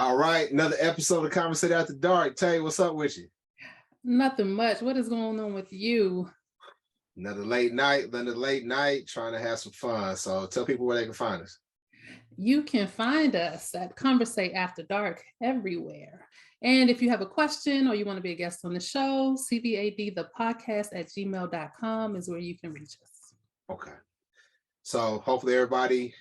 All right, another episode of Conversate After Dark. Tay, what's up with you? Nothing much. What is going on with you? Another late night, trying to have some fun. So tell people where they can find us. You can find us at Conversate After Dark everywhere. And if you have a question or you want to be a guest on the show, CVAD, the podcast at gmail.com is where you can reach us. Okay. So hopefully everybody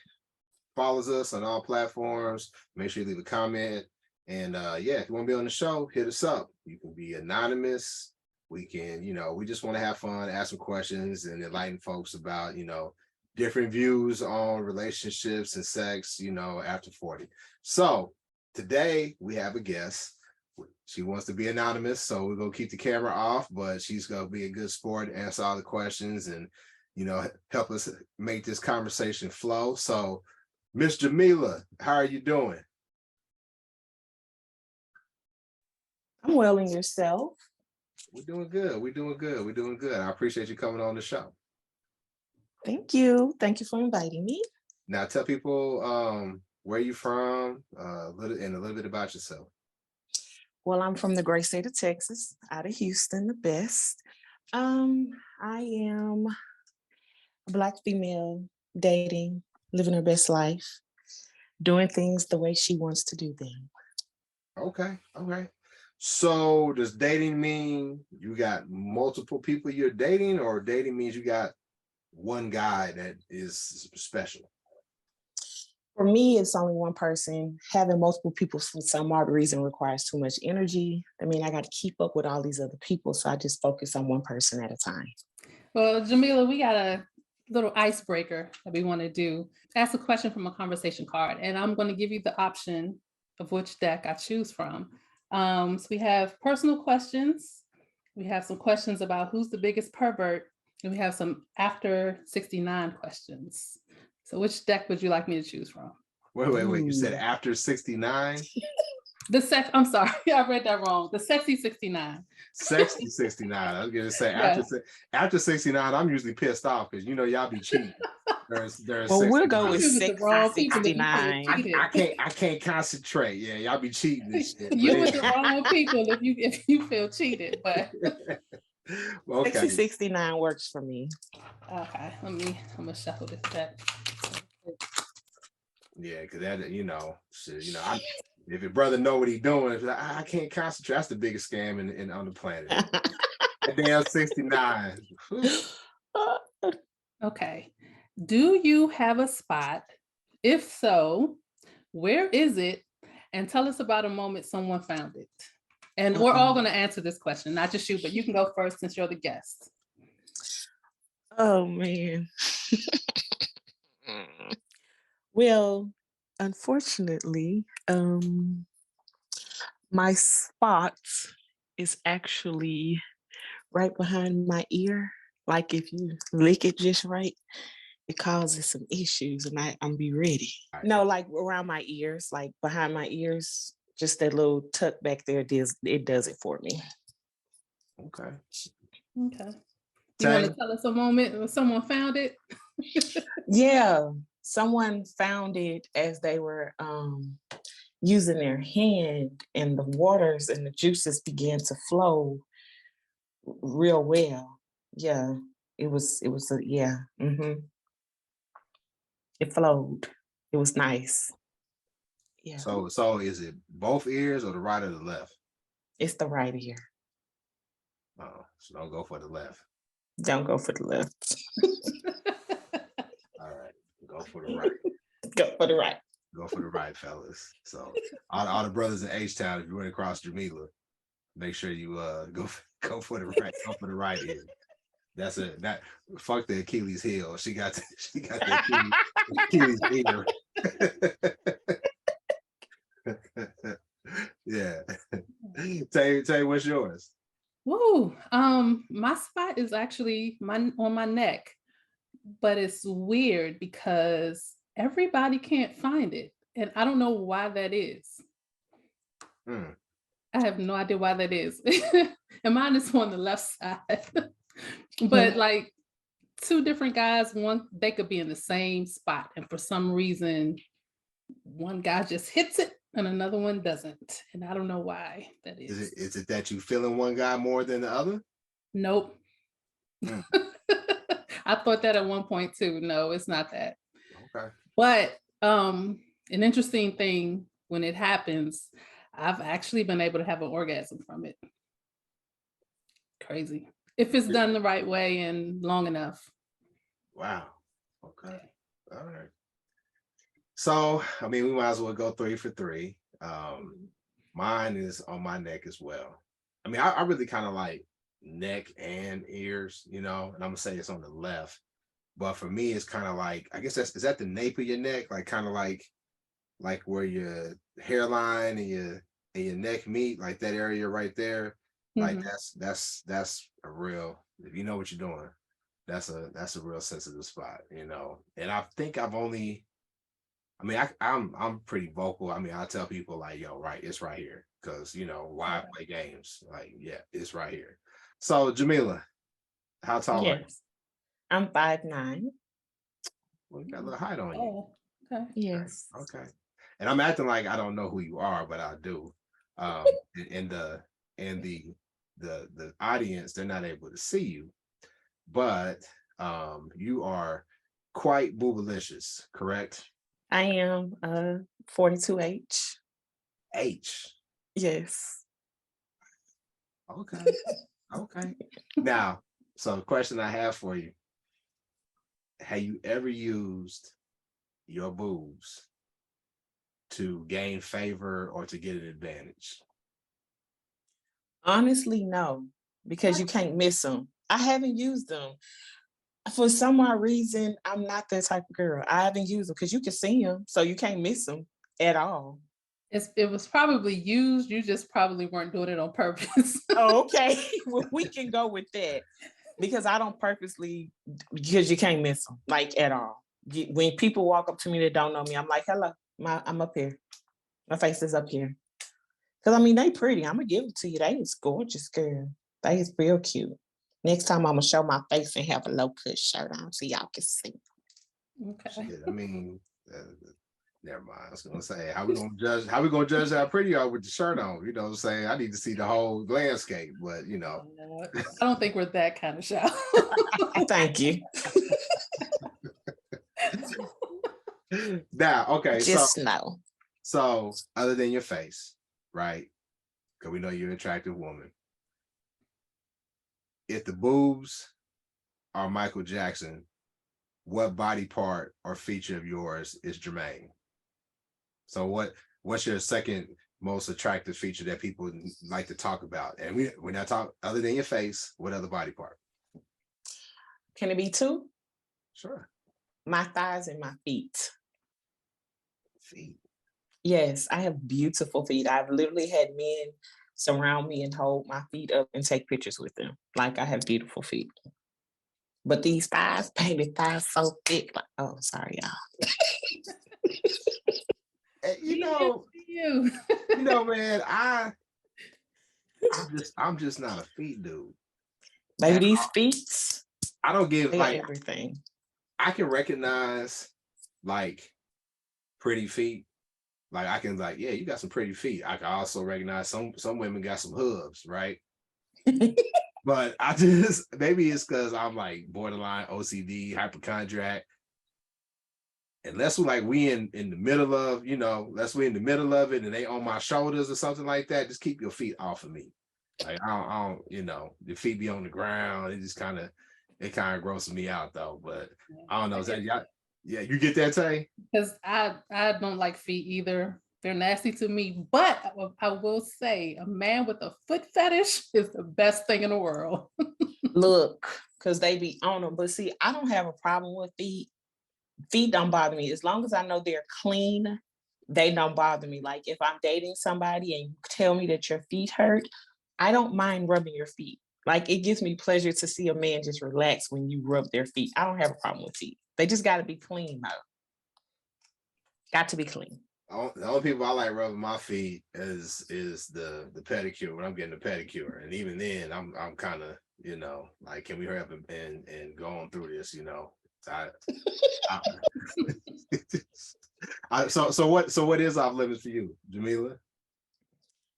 follows us on all platforms. Make sure you leave a comment. And if you want to be on the show, hit us up. You can be anonymous. We can, we just want to have fun, ask some questions and enlighten folks about, different views on relationships and sex, after 40. So today we have a guest. She wants to be anonymous, so we're going to keep the camera off, but she's going to be a good sport, answer all the questions and, help us make this conversation flow. So Miss Jamila, how are you doing? I'm well, and yourself? We're doing good. I appreciate you coming on the show. Thank you for inviting me. Now tell people where you're from, a little bit about yourself. Well, I'm from the great state of Texas, out of Houston, the best. I am a Black female dating, living her best life, doing things the way she wants to do them. Okay. So does dating mean you got multiple people you're dating, or dating means you got one guy that is special? For me, it's only one person. Having multiple people for some odd reason requires too much energy. I mean, I got to keep up with all these other people, so I just focus on one person at a time. Well, Jamila, we got a little icebreaker that we want to do. Ask a question from a conversation card, and I'm going to give you the option of which deck I choose from. So we have personal questions. We have some questions about who's the biggest pervert, and we have some after 69 questions. So which deck would you like me to choose from? Wait. You said after 69? I'm sorry, I read that wrong. The sexy 69. Sexy 69. I was gonna say after 69, I'm usually pissed off because y'all be cheating. There's well, we'll go with 69. I can't concentrate. Yeah, y'all be cheating this shit. You with the wrong people if you feel cheated, but okay. 69 works for me. Okay, I'm gonna shuffle this deck. Yeah, because that if your brother know what he's doing, it's like, I can't concentrate. That's the biggest scam on the planet. That damn 69. Okay. Do you have a spot? If so, where is it? And tell us about a moment someone found it. And we're all going to answer this question, not just you, but you can go first since you're the guest. Oh, man. Well, unfortunately, my spot is actually right behind my ear. Like if you lick it just right, it causes some issues, and I'm be ready. No, like around my ears, like behind my ears, just that little tuck back there, it does it for me. Okay. You want to tell us a moment when someone found it? Yeah, someone found it as they were using their hand, and the waters and the juices began to flow real well. Yeah, it was it flowed. It was nice. Yeah. So is it both ears or the right or the left? It's the right ear. Oh, so don't go for the left. Don't go for the left. All right, go for the right. Go for the right. Go for the right, fellas. So all the brothers in H-Town, if you run across Jamila, make sure you go for the right. Go for the right ear. That's it. That fuck the Achilles heel. She got the Achilles ear. Yeah. Tay, what's yours? Woo. My spot is actually on my neck, but it's weird because everybody can't find it, and I don't know why that is. I have no idea why that is. And mine is on the left side. But like two different guys, they could be in the same spot, and for some reason one guy just hits it and another one doesn't. And I don't know why that Is is. it that you feeling one guy more than the other? Nope. Mm. I thought that at one point too. No, it's not that. Okay. But an interesting thing when it happens, I've actually been able to have an orgasm from it. Crazy. If it's done the right way and long enough. Wow. Okay. All right. So, I mean, we might as well go 3 for 3. Mine is on my neck as well. I mean, I really kind of like neck and ears, and I'm gonna say it's on the left. But for me, it's kind of like, I guess is that the nape of your neck, like kind of like where your hairline and your neck meet, like that area right there. Like Mhm. that's a real, if you know what you're doing, that's a real sensitive spot, And I think I mean, I'm pretty vocal. I mean, I tell people like, yo, right, it's right here. Cause why play games? Like, yeah, it's right here. So Jamila, how tall are you? Yes. I'm 5'9". Well, you got a little height on you. Oh, okay. Yes. Okay. And I'm acting like I don't know who you are, but I do. And the audience, they're not able to see you, but you are quite boobalicious, correct? I am 42H. H. Yes. Okay. Okay. Now, so the question I have for you, have you ever used your boobs to gain favor or to get an advantage? Honestly, no, because you can't miss them. I haven't used them. For some odd reason, I'm not that type of girl. I haven't used them because you can see them, so you can't miss them at all. It was probably used. You just probably weren't doing it on purpose. Oh, okay. Well, we can go with that because I don't purposely, because you can't miss them like at all. When people walk up to me that don't know me, I'm like, hello, I'm up here. My face is up here. Because I mean, they pretty. I'm going to give it to you. They is gorgeous, girl. They is real cute. Next time I'm going to show my face and have a low cut shirt on so y'all can see. Okay. Shit, I mean, never mind. I was gonna say, how we gonna judge? How we gonna judge how pretty you are with the shirt on? You know what I'm saying? I need to see the whole landscape, but I don't think we're that kind of show. Thank you. Now, okay, Just know. so other than your face, right? Because we know you're an attractive woman. If the boobs are Michael Jackson, what body part or feature of yours is Jermaine? So what's your second most attractive feature that people like to talk about? And we're not talking other than your face, what other body part? Can it be two? Sure. My thighs and my feet. Feet. Yes, I have beautiful feet. I've literally had men surround me and hold my feet up and take pictures with them. Like I have beautiful feet. But these thighs, baby, thighs so thick. Like, oh, sorry, y'all. You. Man, I'm just not a feet dude. Baby, And these feet, I don't give they're everything. I can recognize like pretty feet. Like I can yeah, you got some pretty feet. I can also recognize some women got some hubs, right? But I just maybe it's because I'm like borderline OCD, hypochondriac. Unless we in the middle of, unless we're in the middle of it and they on my shoulders or something like that, just keep your feet off of me. Like I don't, the feet be on the ground. It kind of grosses me out though. But I don't know. Is that yeah, you get that, Tay? Because I don't like feet either. They're nasty to me. But I will say a man with a foot fetish is the best thing in the world. Look, because they be on them. But see, I don't have a problem with feet. Feet don't bother me. As long as I know they're clean, they don't bother me. Like if I'm dating somebody and you tell me that your feet hurt, I don't mind rubbing your feet. Like it gives me pleasure to see a man just relax when you rub their feet. I don't have a problem with feet. They just got to be clean though. Got to be clean. The only people I like rubbing my feet is the pedicure when I'm getting a pedicure, and even then I'm kind of like, can we hurry up and go on through this? I So what is off limits for you, Jamila?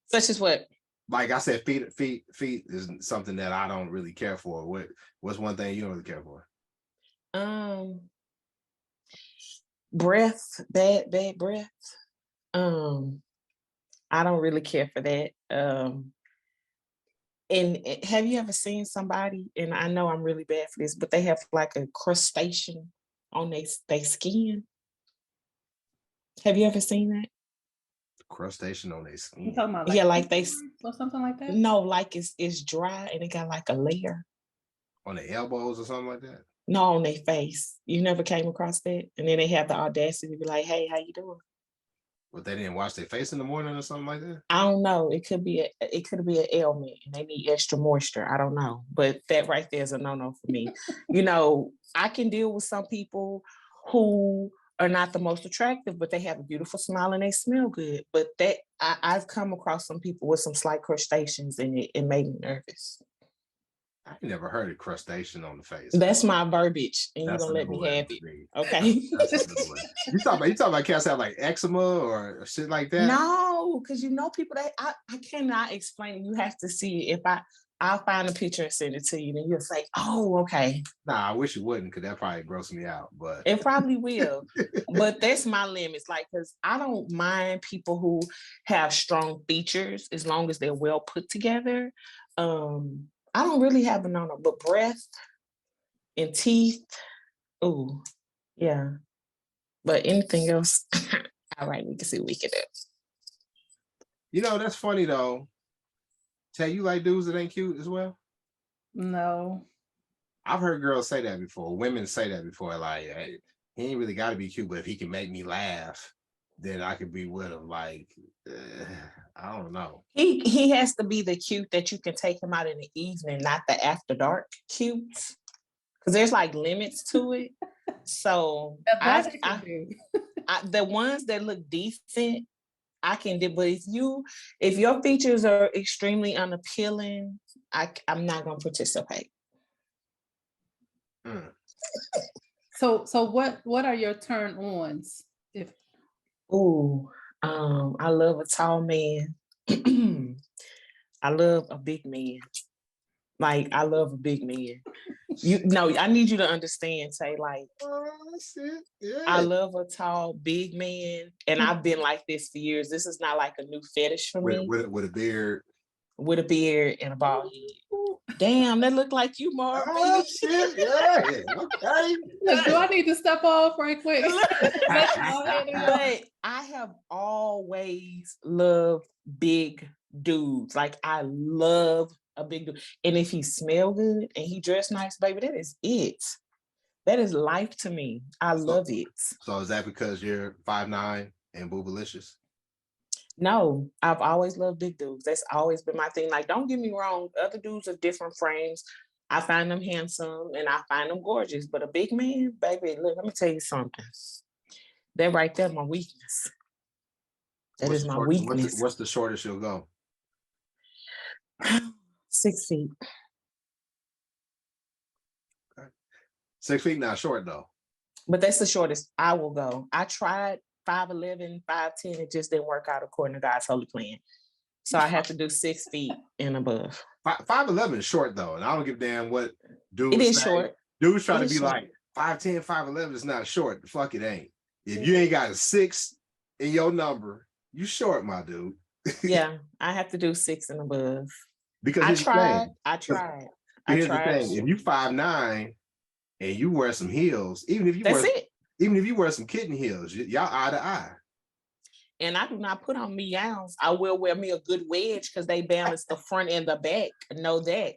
Such as what? Like I said, feet is something that I don't really care for. What's one thing you don't really care for? Breath, bad breath. I don't really care for that. And have you ever seen somebody, and I know I'm really bad for this, but they have like a crustacean on their skin? Have you ever seen that? Crustacean on their You skin. talking about Yeah, like or something like that? no, like it's dry and it got like a layer. On their elbows or something like that? No, on their face. You never came across that? And then they have the audacity to be like, hey, how you doing? But they didn't wash their face in the morning or something like that? I don't know. It could be an ailment and they need extra moisture. I don't know. But that right there is a no-no for me. I can deal with some people who are not the most attractive, but they have a beautiful smile and they smell good. But I've come across some people with some slight crustaceans and it made me nervous. I never heard of crustacean on the face. That's my verbiage, and you're That's gonna a let new me one have for it. me. Okay. That's a new one. You talking about cats have like eczema or shit like that? No, because people that I cannot explain it. You have to see it. I'll find a picture and send it to you, and you'll say, "Oh, okay." Nah, I wish you wouldn't, because that probably gross me out. But It probably will. But that's my limits. Like, because I don't mind people who have strong features as long as they're well put together. I don't really have a no-no, but breath and teeth. Oh, yeah. But anything else, all right, we can see what we can do. That's funny though. Tell you like dudes that ain't cute as well? No. I've heard girls say that before. Women say that before. Like, hey, he ain't really got to be cute, but if he can make me laugh, then I could be with him. Like, I don't know. He has to be the cute that you can take him out in the evening, not the after dark cute. Because there's like limits to it. So the ones that look decent, I can do. But if your features are extremely unappealing, I'm not gonna participate. So what are your turn ons? I love a tall man. I love a big man. Like, I love a big man. I need you to understand, Tay. Like, yeah. I love a tall, big man, and I've been like this for years. This is not like a new fetish for me. With a beard. With a beard and a bald head. Damn, that look like you, Mark. Oh shit! Yeah, okay. Do I need to step off right quick? But I have always loved big dudes. Like, I love a big dude, and if he smell good and he dress nice, baby, that is it. That is life to me. I love it. So is that because you're 5'9" and boobalicious? No, I've always loved big dudes. That's always been my thing. Like, don't get me wrong, other dudes are different frames. I find them handsome and I find them gorgeous. But a big man, baby, look, let me tell you something. That right there, my weakness. That is my weakness. What's the shortest you'll go? 6 feet. Okay. 6 feet, not short though. But that's the shortest I will go. I tried 5'11", 5'10". It just didn't work out according to God's holy plan. So I have to do 6 feet and above. 5'11" is short though, and I don't give a damn what dudes. It is short. Dudes try to be like 5'10", 5'11" is not short. Fuck, it ain't. If you ain't got a 6 in your number, you short, my dude. Yeah, I have to do 6 and above. Because I tried. Here's the thing: if you 5'9" and you wear some heels, even if you wear some kitten heels, y'all eye to eye. And I do not put on meows. I will wear me a good wedge because they balance the front and the back. Know that.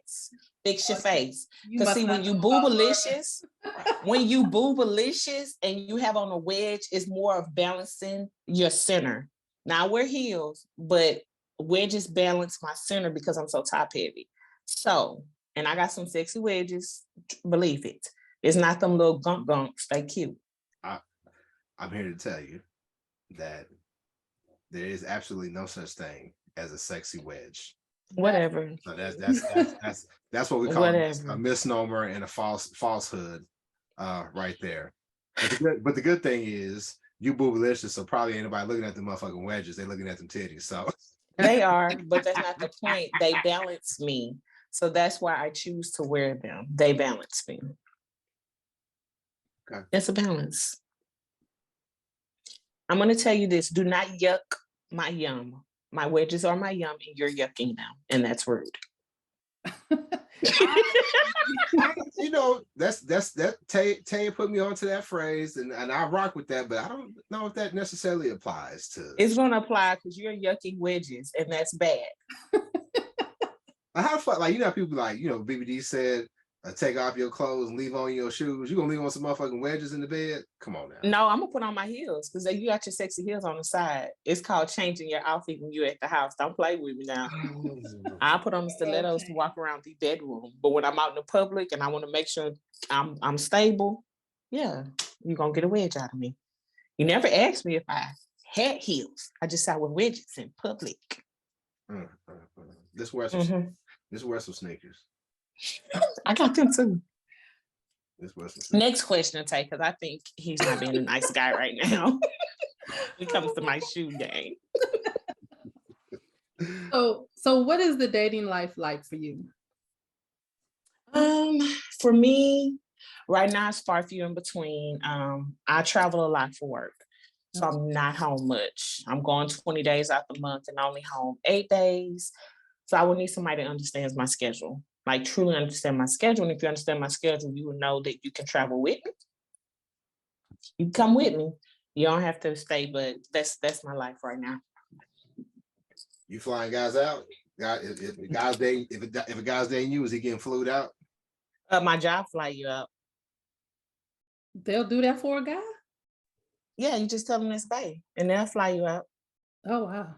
Fix your face. Because see, when you boobalicious, and you have on a wedge, it's more of balancing your center. Now I wear heels, but wedges balance my center because I'm so top heavy. So, and I got some sexy wedges. Believe it. It's not them little gunks. They cute. I'm here to tell you that there is absolutely no such thing as a sexy wedge. Whatever. So that's what we call a misnomer and a falsehood right there. But the good thing is you boobalicious, so probably ain't nobody looking at the motherfucking wedges. They looking at them titties. So They are, but that's not the point. They balance me. So that's why I choose to wear them. They balance me. Okay. It's a balance. I'm going to tell you this. Do not yuck my yum. My wedges are my yum and you're yucking them. And that's rude. you know, that Tay put me onto that phrase, and I rock with that, but I don't know if that necessarily applies to. It's going to apply because you're yucking wedges, and that's bad. I have fun, like, you know, people like, you know, BBD said, take off your clothes and leave on your shoes. You gonna leave on some motherfucking wedges in the bed? Come on now. No, I'm gonna put on my heels because you got your sexy heels on the side. It's called changing your outfit when you're at the house. Don't play with me now. I put on the stilettos to walk around the bedroom, but when I'm out in the public and I want to make sure I'm stable, yeah, you're gonna get a wedge out of me. You never asked me if I had heels. I just said with wedges in public. Let's wear some. Let's wear some sneakers. I got them too. Next question, Tay, because I think he's not being a nice guy right now when it comes to my shoe game. So what is the dating life like for you? For me, right now it's far few in between. I travel a lot for work, so I'm not home much. I'm going 20 days out the month and only home 8 days. So I would need somebody that understands my schedule. Like truly understand my schedule. And if you understand my schedule, you will know that you can travel with me. You can come with me. You don't have to stay, but that's my life right now. You flying guys out? If a guy's dating you, is he getting flued out? My job fly you out. They'll do that for a guy? Yeah, you just tell them it's bae, and they'll fly you out. Oh wow.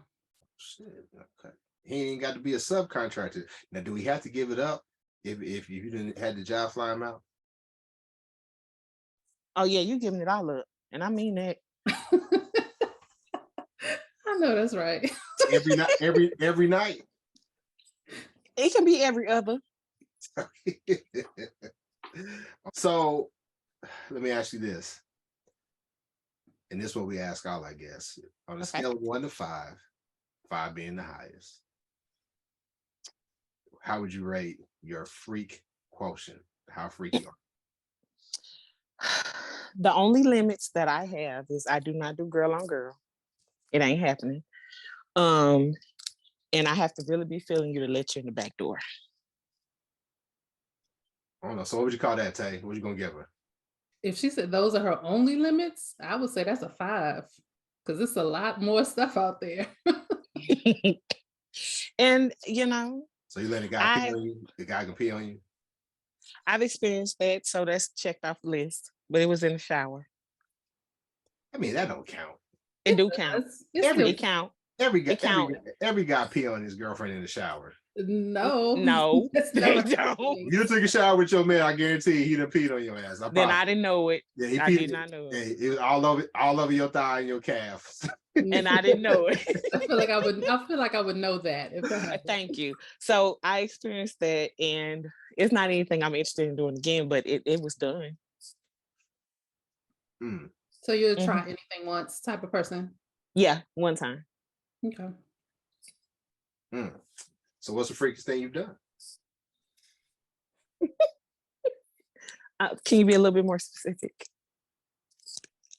Shit. Okay. He ain't got to be a subcontractor. Now, do we have to give it up if you didn't had the job fly him out? Oh yeah, you giving it all up, and I mean that. I know that's right. Every night, every night. It can be every other. So, let me ask you this, and this is what we ask all, I guess, on a scale of 1 to 5, 5 being the highest. How would you rate your freak quotient? How freaky are you? The only limits that I have is I do not do girl on girl. It ain't happening. And I have to really be feeling you to let you in the back door. I don't know. So what would you call that, Tay? What you gonna give her? If she said those are her only limits, I would say that's a 5 because it's a lot more stuff out there. And you know. So you let a guy pee on you? The guy can pee on you? I've experienced that, so that's checked off the list. But it was in the shower. I mean, that don't count. It do count. It count. Every guy pee on his girlfriend in the shower. No, they don't. You took a shower with your man, I guarantee he done peed on your ass. Then I didn't know it. Yeah, I did not know it. Yeah, it was all over your thigh and your calf. And I didn't know it. I feel like I would know that if that happened. Thank you. So I experienced that, and it's not anything I'm interested in doing again, but it was done. So you'll try anything once type of person? Yeah, one time. Okay. So what's the freakiest thing you've done? Can you be a little bit more specific?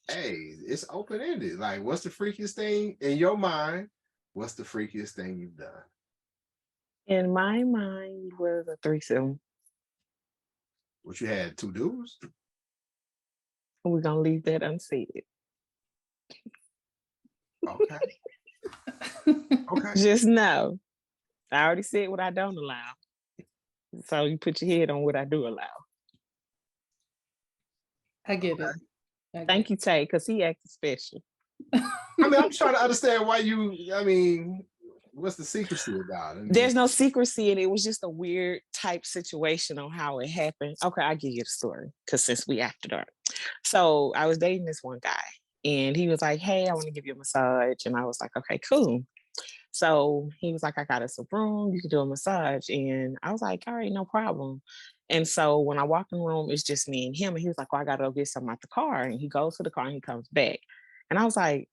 Hey, it's open-ended. Like, what's the freakiest thing in your mind? What's the freakiest thing you've done? In my mind was a threesome. What, you had 2 dudes? We're gonna leave that unsaid. Okay. Okay. Just know, I already said what I don't allow. So you put your head on what I do allow. I get it. Thank you, Tay, because he acted special. I mean, I'm trying to understand why what's the secrecy about it? There's no secrecy, and it was just a weird type situation on how it happened. Okay, I'll give you the story, because since we after dark. So I was dating this one guy, and he was like, hey, I want to give you a massage. And I was like, okay, cool. So he was like, I got us a room, you can do a massage. And I was like, all right, no problem. And so when I walk in the room, it's just me and him. And he was like, well, I got to go get something out the car. And he goes to the car and he comes back. And I was like,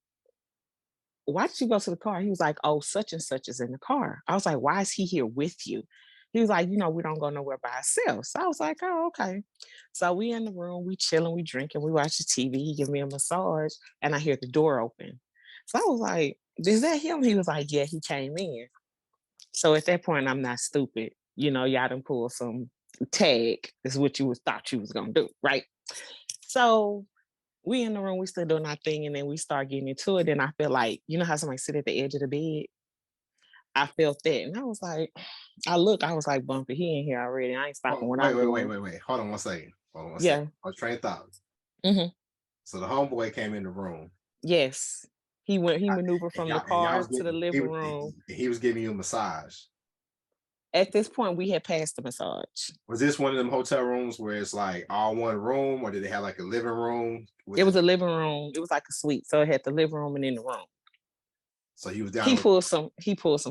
why did you go to the car? He was like, oh, such and such is in the car. I was like, why is he here with you? He was like, we don't go nowhere by ourselves. So I was like, oh, okay. So we in the room, we chilling, we drinking, we watch the TV. He give me a massage, and I hear the door open. So I was like, is that him? He was like, yeah, he came in. So at that point, I'm not stupid. Y'all done pull some tag. Is what you thought you was gonna do, right? So we in the room, we still doing our thing, and then we start getting into it. And I feel like, how somebody sit at the edge of the bed? I felt that. And I was like, I was like, Bumpy, he in here already. I ain't stopping what I'm doing. Wait. Hold on one second. Yeah. I was train of thought. Mm-hmm. So the homeboy came in the room. Yes. He maneuvered from the car to the living room. He was giving you a massage. At this point, we had passed the massage. Was this one of them hotel rooms where it's like all one room, or did they have like a living room? It was a living room. It was like a suite. So it had the living room and then the room. So he was down. He pulled some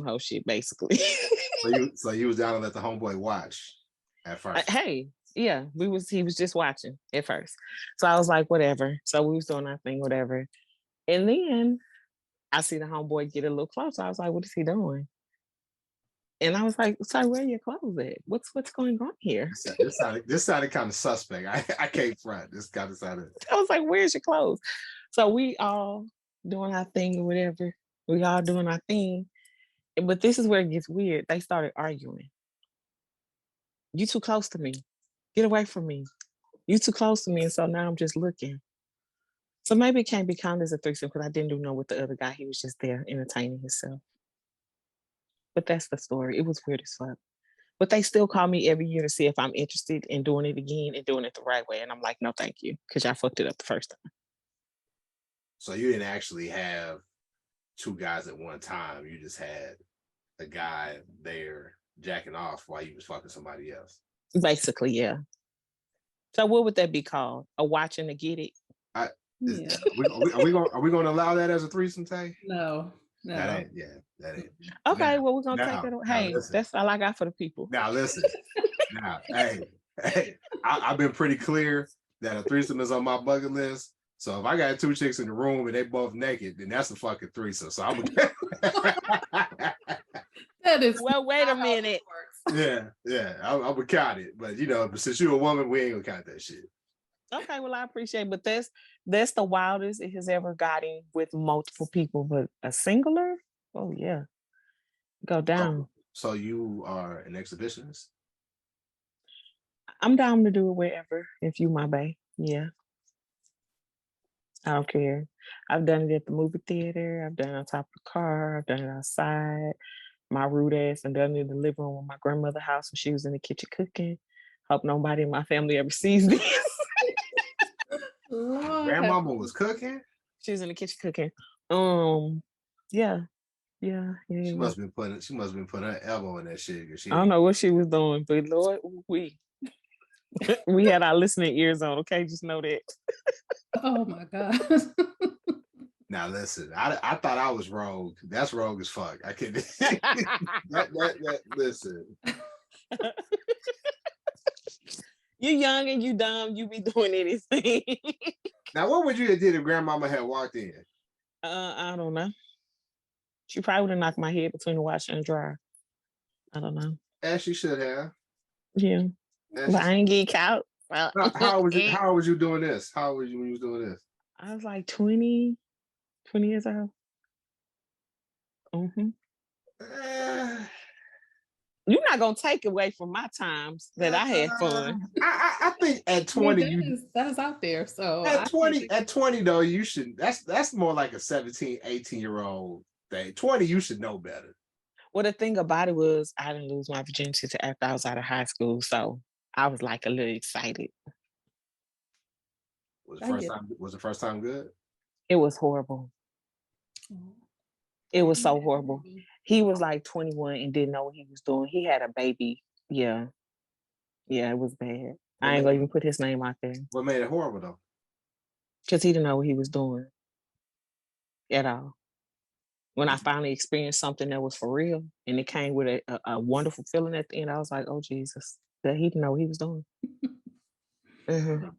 whole shit, basically. so you was down to let the homeboy watch at first. Hey, yeah, he was just watching at first. So I was like, whatever. So we was doing our thing, whatever. And then I see the homeboy get a little closer. I was like, what is he doing? And I was like, sorry, where are your clothes at? What's going on here? This sounded kind of suspect. I can't front. This kind of sounded. I was like, where's your clothes? So we all doing our thing or whatever. We all doing our thing. But this is where it gets weird. They started arguing. You too close to me. Get away from me. You too close to me. And so now I'm just looking. So maybe it can't be counted as a threesome because I didn't know with the other guy. He was just there entertaining himself. But that's the story. It was weird as fuck. But they still call me every year to see if I'm interested in doing it again and doing it the right way. And I'm like, no, thank you. Because y'all fucked it up the first time. So you didn't actually have two guys at one time. You just had a guy there jacking off while you was fucking somebody else. Basically, yeah. So what would that be called? A watching to get it? Are we going to allow that as a threesome, Tay? No. That ain't. Okay, well, we're going to take it. Hey, that's all I got for the people. Now, listen. Hey, I've been pretty clear that a threesome is on my bucket list. So if I got two chicks in the room and they both naked, then that's a fucking threesome. So I'm that is well, wait a minute. Yeah, I'm gonna count it. But since you're a woman, we ain't gonna count that shit. Okay, well, I appreciate it. But that's the wildest it has ever gotten with multiple people. But a singular? Oh yeah. Go down. So you are an exhibitionist? I'm down to do it wherever, if you my bae. Yeah. I don't care. I've done it at the movie theater. I've done it on top of the car. I've done it outside. My rude ass and done it in the living room of my grandmother's house when she was in the kitchen cooking. Hope nobody in my family ever sees this. Grandmama was cooking? She was in the kitchen cooking. Yeah. She must have been putting her elbow in that shit. I don't know what she was doing, but Lord, we had our listening ears on. Okay, just know that. Oh my God. Now listen, I thought I was rogue. That's rogue as fuck. I can't. Listen. You young and you dumb. You be doing anything. Now, what would you have did if Grandmama had walked in? I don't know. She probably would have knocked my head between the washer and dryer. I don't know. As she should have. Yeah, but I ain't get caught. Well, how was you doing this? How old was you when you was doing this? I was like 20 years old. Mm-hmm. You're not gonna take away from my times that I had fun. I think at 20 that is out there. So at 20 though, you should. That's more like a 17, 18-year-old thing. 20, you should know better. Well, the thing about it was I didn't lose my virginity till after I was out of high school, so I was like a little excited. Was the first time good? It was horrible. It was so horrible. He was like 21 and didn't know what he was doing. He had a baby. Yeah, it was bad. I ain't gonna even put his name out there. What made it horrible though? Because he didn't know what he was doing at all. When I finally experienced something that was for real and it came with a wonderful feeling at the end, I was like, oh Jesus, that he didn't know what he was doing. Mm-hmm.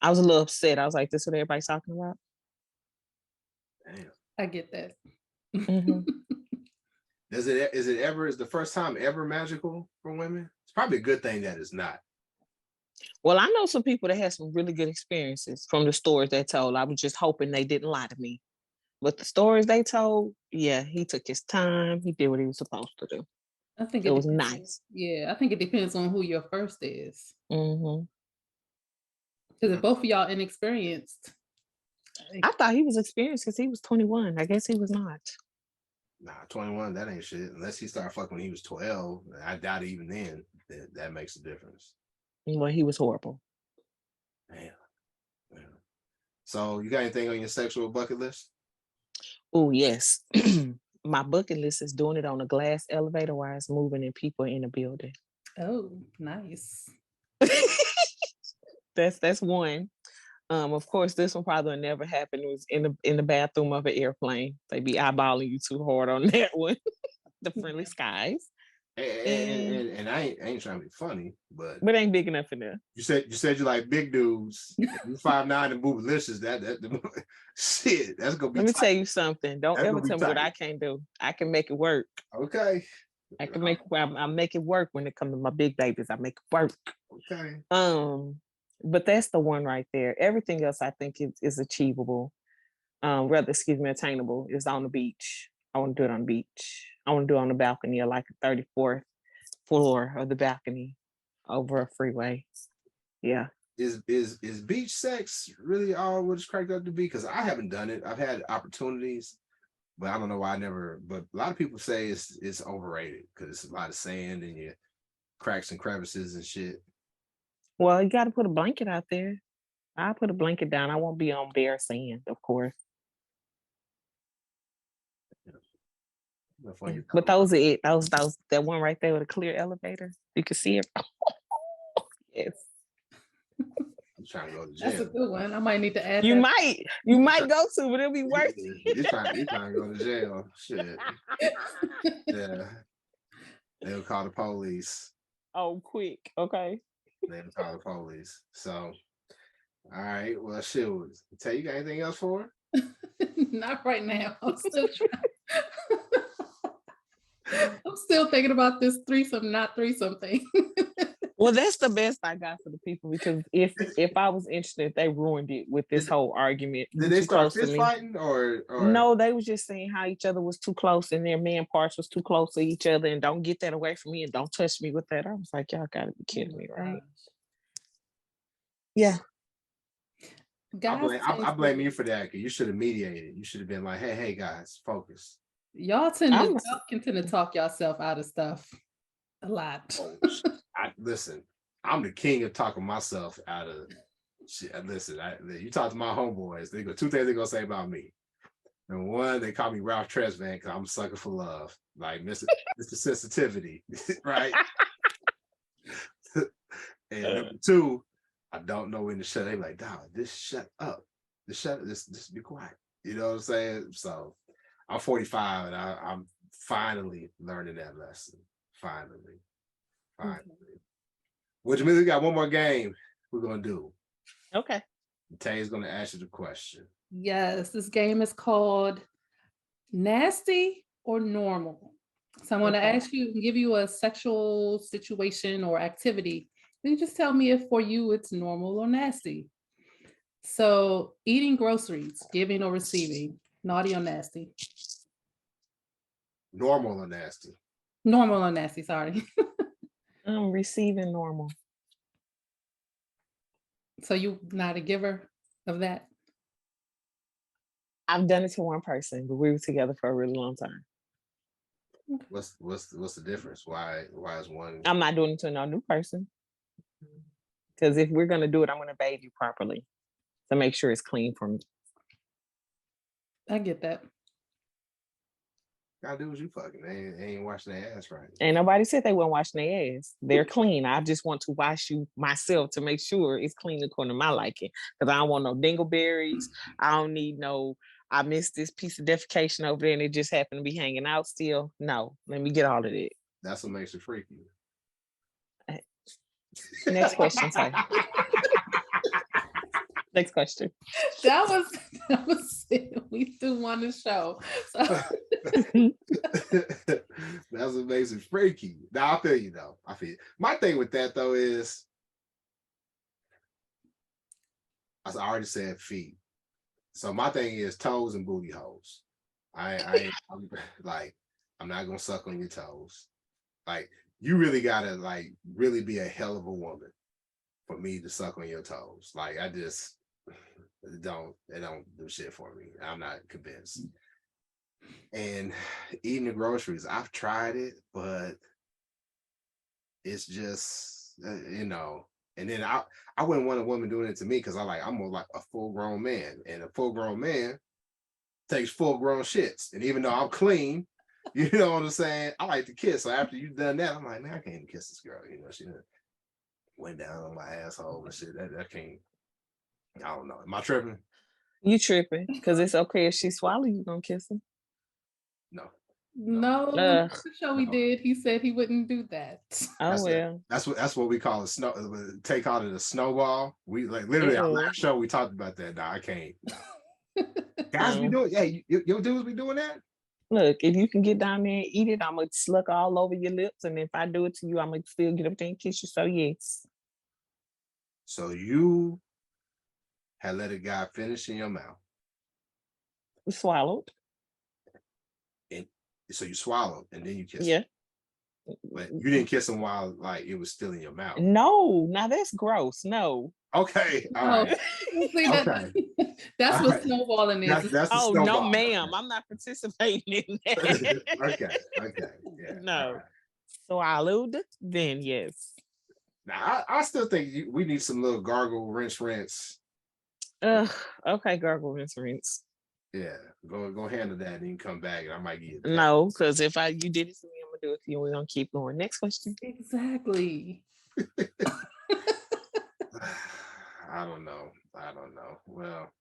I was a little upset. I was like, this is what everybody's talking about? Damn. I get that. Mhm. Is the first time ever magical for women? It's probably a good thing that it's not. Well, I know some people that had some really good experiences from the stories they told. I was just hoping they didn't lie to me. But the stories they told, yeah, he took his time. He did what he was supposed to do. I think It it was depends. nice. Yeah, I think it depends on who your first is. Hmm. Because if both of y'all inexperienced, I thought he was experienced because he was 21. I guess he was not. Nah, 21, that ain't shit. Unless he started fucking when he was 12. I doubt even then that makes a difference. Well, he was horrible. Damn. Damn. So you got anything on your sexual bucket list? Oh, yes. My bucket list is doing it on a glass elevator while it's moving and people in the building. oh, nice. That's one. Of course, this one probably will never happen. It was in the bathroom of an airplane. They be eyeballing you too hard on that one. The friendly skies. And I ain't trying to be funny, but it ain't big enough in there. you said you like big dudes. You 5'9" and boobalicious. That shit. That's gonna be. Let me tight. tell you something. Don't That's ever gonna be tell me what tight. I can't do. I can make it work. Okay. I can make. I make it work when it comes to my big babies. I make it work. Okay. But that's the one right there. Everything else I think is achievable. Attainable. Is on the beach. I want to do it on the beach. I want to do it on the balcony or like the 34th floor of the balcony over a freeway. Yeah. Is beach sex really all what it's cracked up to be? Because I haven't done it. I've had opportunities, but I don't know why I never. But a lot of people say it's overrated because it's a lot of sand and your cracks and crevices and shit. Well, you got to put a blanket out there. I'll put a blanket down. I won't be on bare sand, of course. But those are it. Those that one right there with a clear elevator. You can see it. Yes. I'm trying to go to jail. That's a good one. I might need to add You that. might go to, but it'll be worth it. You're trying to go to jail. Shit. Yeah. They'll call the police. Oh, quick. Okay. They'll call the police. So, all right. Well, shit. Tell you got anything else for her? Not right now. I'm still trying. I'm still thinking about this threesome, not threesome thing. Well, that's the best I got for the people because if I was interested, they ruined it with this whole argument. Did they start fist fighting or no? They was just saying how each other was too close and their man parts was too close to each other, and don't get that away from me and don't touch me with that. I was like, y'all gotta be kidding me, right? Yeah. Guys, I blame you for that because you should have mediated. You should have been like, hey guys, focus. Y'all tend to talk yourself out of stuff a lot. Listen, I'm the king of talking myself out of shit. Listen, you talk to my homeboys, they go two things they're gonna say about me. And one, they call me Ralph Tresvant because I'm a sucker for love, like Mr. Sensitivity, right? And number two, I don't know when to shut. They like, dog, just shut up. Just be quiet. You know what I'm saying? So I'm 45 and I'm finally learning that lesson. Finally. Okay. Well, Jamila, we got one more game we're gonna do. Okay. Tay's gonna ask you the question. Yes, this game is called Nasty or Normal. So I'm going to ask you, give you a sexual situation or activity. You just tell me if for you it's normal or nasty. So eating groceries, giving or receiving, naughty or nasty? Normal or nasty? Normal or nasty, sorry. Receiving normal. So you not a giver of that? I've done it to one person, but we were together for a really long time. What's the difference? Why is one? I'm not doing it to no new person. Because if we're gonna do it, I'm gonna bathe you properly to make sure it's clean for me. I get that. Gotta do what you fucking. They ain't washing their ass right. Ain't nobody said they weren't washing their ass. They're clean. I just want to wash you myself to make sure it's clean according to my liking. Because I don't want no dingleberries. I don't need no. I missed this piece of defecation over there and it just happened to be hanging out still. No, let me get all of it. That's what makes it freaky. Next question, Tay. Next question. That was it. We do want to show. So That's what makes it freaky. Now I feel you though. I feel you. My thing with that though is, as I already said, feet. So my thing is toes and booty holes. I'm like, I'm not gonna suck on your toes. Like, you really gotta like really be a hell of a woman for me to suck on your toes. Like, I just it don't do shit for me. I'm not convinced. And eating the groceries, I've tried it, but it's just And then I wouldn't want a woman doing it to me because I'm more like a full grown man, and a full grown man takes full grown shits. And even though I'm clean, you know what I'm saying, I like to kiss. So after you've done that, I'm like, man, I can't even kiss this girl. You know, she went down on my asshole and shit. That can't. I don't know. Am I tripping? You tripping? Because it's okay if she swallow you, gonna kiss her. No. no, Ugh. the show we did. He said he wouldn't do that. Oh well. That's what we call a snow. Take out of the snowball. We like literally our last show we talked about that. Nah, I can't. Guys be doing. Yeah, your dudes be doing that. Look, if you can get down there and eat it, I'm gonna sluck all over your lips, and if I do it to you, I'm gonna still get up there and kiss you. So yes. So you had let a guy finish in your mouth. We swallowed. And so you swallowed and then you kissed Yeah. him. But you didn't kiss him while like it was still in your mouth. No, now that's gross. No. Okay. All No. right. See, that's All what right. snowballing is. That's the Oh snowball. no, ma'am. I'm not participating in that. Okay. Yeah. No. Right. Swallowed, then yes. Now I still think we need some little gargle rinse. Okay, gargle rinse. Yeah, go handle that and you can come back and I might get No, because if you did it to me, I'm gonna do it to you. We're gonna keep going. Next question. Exactly. I don't know. Well,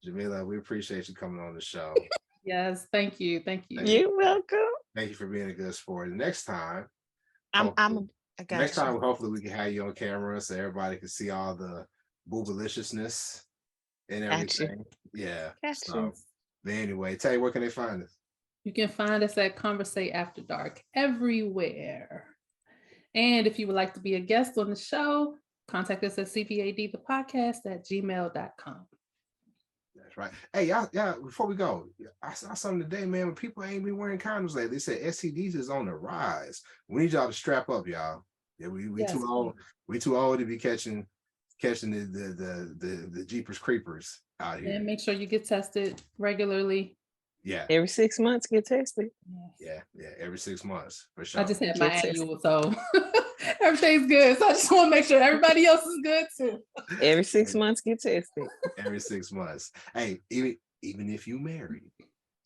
Jamila, we appreciate you coming on the show. Yes, thank you. You're welcome. Thank you for being a good sport. The next time, I got next you. time, hopefully we can have you on camera so everybody can see all the boobaliciousness and everything. Yeah. So, but anyway, tell you where can they find us? You can find us at Conversate After Dark everywhere. And if you would like to be a guest on the show, contact us at cvadthepodcast@gmail.com. That's right. Hey, y'all, before we go, I saw something today, man, when people ain't been wearing condoms lately. They said STDs is on the rise. We need y'all to strap up, y'all. Yeah, we too old. We too old to be catching the Jeepers Creepers out here. And make sure you get tested regularly. Yeah. Every 6 months, get tested. Yeah. Every 6 months for sure. I just had my annual, so everything's good. So I just want to make sure everybody else is good too. Every 6 months, get tested. Every 6 months. Hey, even if you married,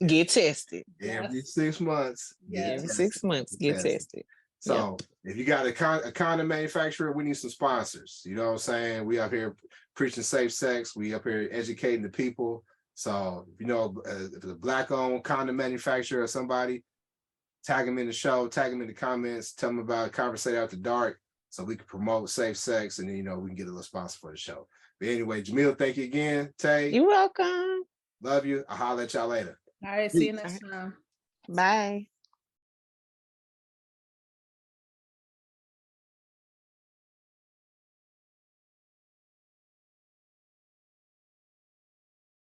get tested. Every 6 months. Every 6 months, get tested. So if you got a condom manufacturer, we need some sponsors. You know what I'm saying? We up here preaching safe sex. We up here educating the people. So if you know if it's a Black-owned condom manufacturer or somebody, tag them in the show, tag them in the comments, tell them about Conversate After Dark so we can promote safe sex and then we can get a little sponsor for the show. But anyway, Jamil, thank you again. Tay. You're welcome. Love you. I'll holler at y'all later. All right, see you next time. Bye.